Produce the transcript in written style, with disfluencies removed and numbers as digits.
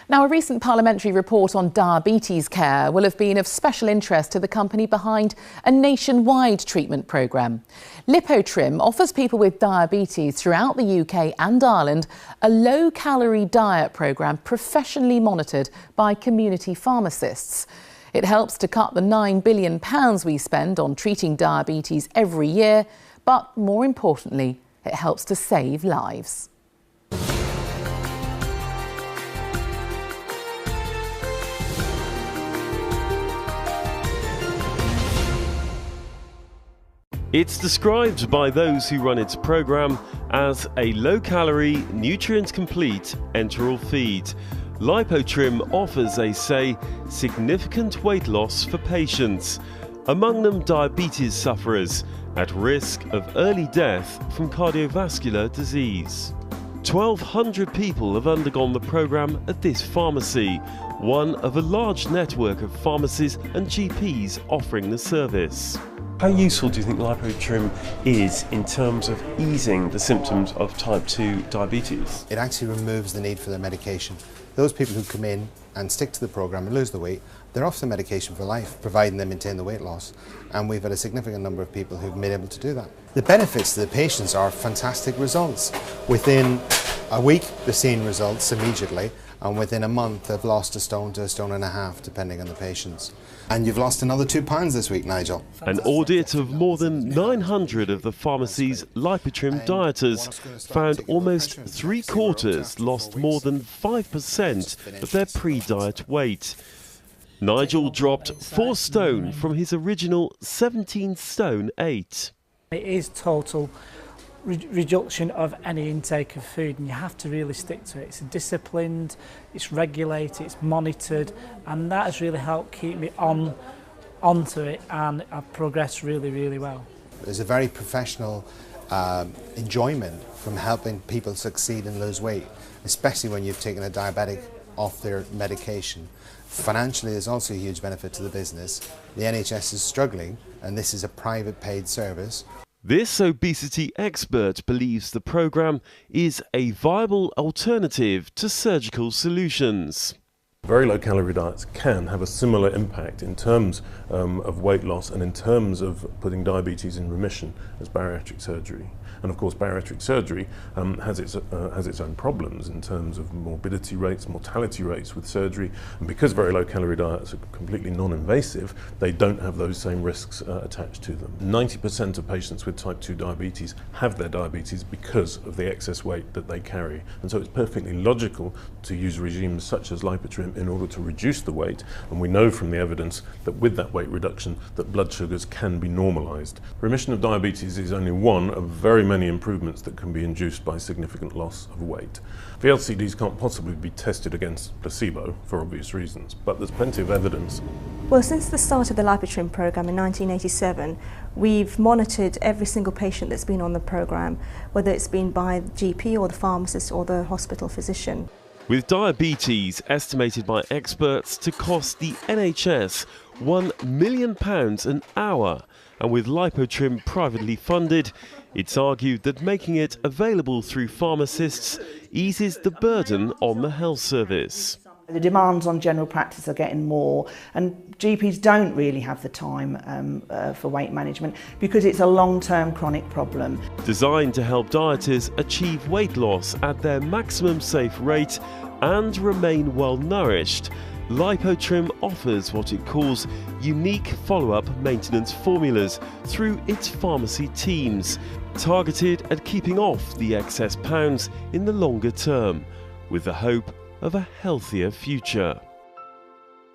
Now, a recent parliamentary report on diabetes care will have been of special interest to the company behind a nationwide treatment programme. Lipotrim offers people with diabetes throughout the UK and Ireland a low-calorie diet programme professionally monitored by community pharmacists. It helps to cut the £9 billion we spend on treating diabetes every year, but more importantly, it helps to save lives. It's described by those who run its programme as a low-calorie, nutrient-complete enteral feed. Lipotrim offers, they say, significant weight loss for patients, among them diabetes sufferers at risk of early death from cardiovascular disease. 1,200 people have undergone the programme at this pharmacy, one of a large network of pharmacies and GPs offering the service. How useful do you think Lipotrim is in terms of easing the symptoms of type 2 diabetes? It actually removes the need for their medication. Those people who come in and stick to the programme and lose the weight, they're off the medication for life, providing they maintain the weight loss. And we've had a significant number of people who've been able to do that. The benefits to the patients are fantastic results. Within a week, they're seeing results immediately, and within a month, they've lost a stone to a stone and a half, depending on the patients. And you've lost another 2 pounds this week, Nigel. An audit of more than 900 of the pharmacy's Lipotrim dieters found almost 3/4 lost more than 5% of their pre-diet weight. Nigel dropped 4 stone from his original 17 stone 8. It is total reduction of any intake of food, and you have to really stick to it. It's disciplined, it's regulated, it's monitored, and that has really helped keep me onto it, and I've progressed really well. There's a very professional enjoyment from helping people succeed and lose weight, especially when you've taken a diabetic off their medication. Financially, there's also a huge benefit to the business. The NHS is struggling, and this is a private paid service. This obesity expert believes the programme is a viable alternative to surgical solutions. Very low calorie diets can have a similar impact in terms of weight loss and in terms of putting diabetes in remission as bariatric surgery. And of course, bariatric surgery has its own problems in terms of morbidity rates, mortality rates with surgery. And because very low calorie diets are completely non-invasive, they don't have those same risks attached to them. 90% of patients with type 2 diabetes have their diabetes because of the excess weight that they carry. And so it's perfectly logical to use regimes such as Lipotrim in order to reduce the weight. And we know from the evidence that with that weight reduction, that blood sugars can be normalized. Remission of diabetes is only one of very many improvements that can be induced by significant loss of weight. VLCDs can't possibly be tested against placebo for obvious reasons, but there's plenty of evidence. Well, since the start of the Lipotrim programme in 1987, we've monitored every single patient that's been on the programme, whether it's been by the GP or the pharmacist or the hospital physician. With diabetes estimated by experts to cost the NHS £1 million an hour, and with Lipotrim privately funded, it's argued that making it available through pharmacists eases the burden on the health service. The demands on general practice are getting more, and GPs don't really have the time for weight management because it's a long-term chronic problem. Designed to help dieters achieve weight loss at their maximum safe rate and remain well nourished, Lipotrim offers what it calls unique follow-up maintenance formulas through its pharmacy teams, targeted at keeping off the excess pounds in the longer term, with the hope of a healthier future.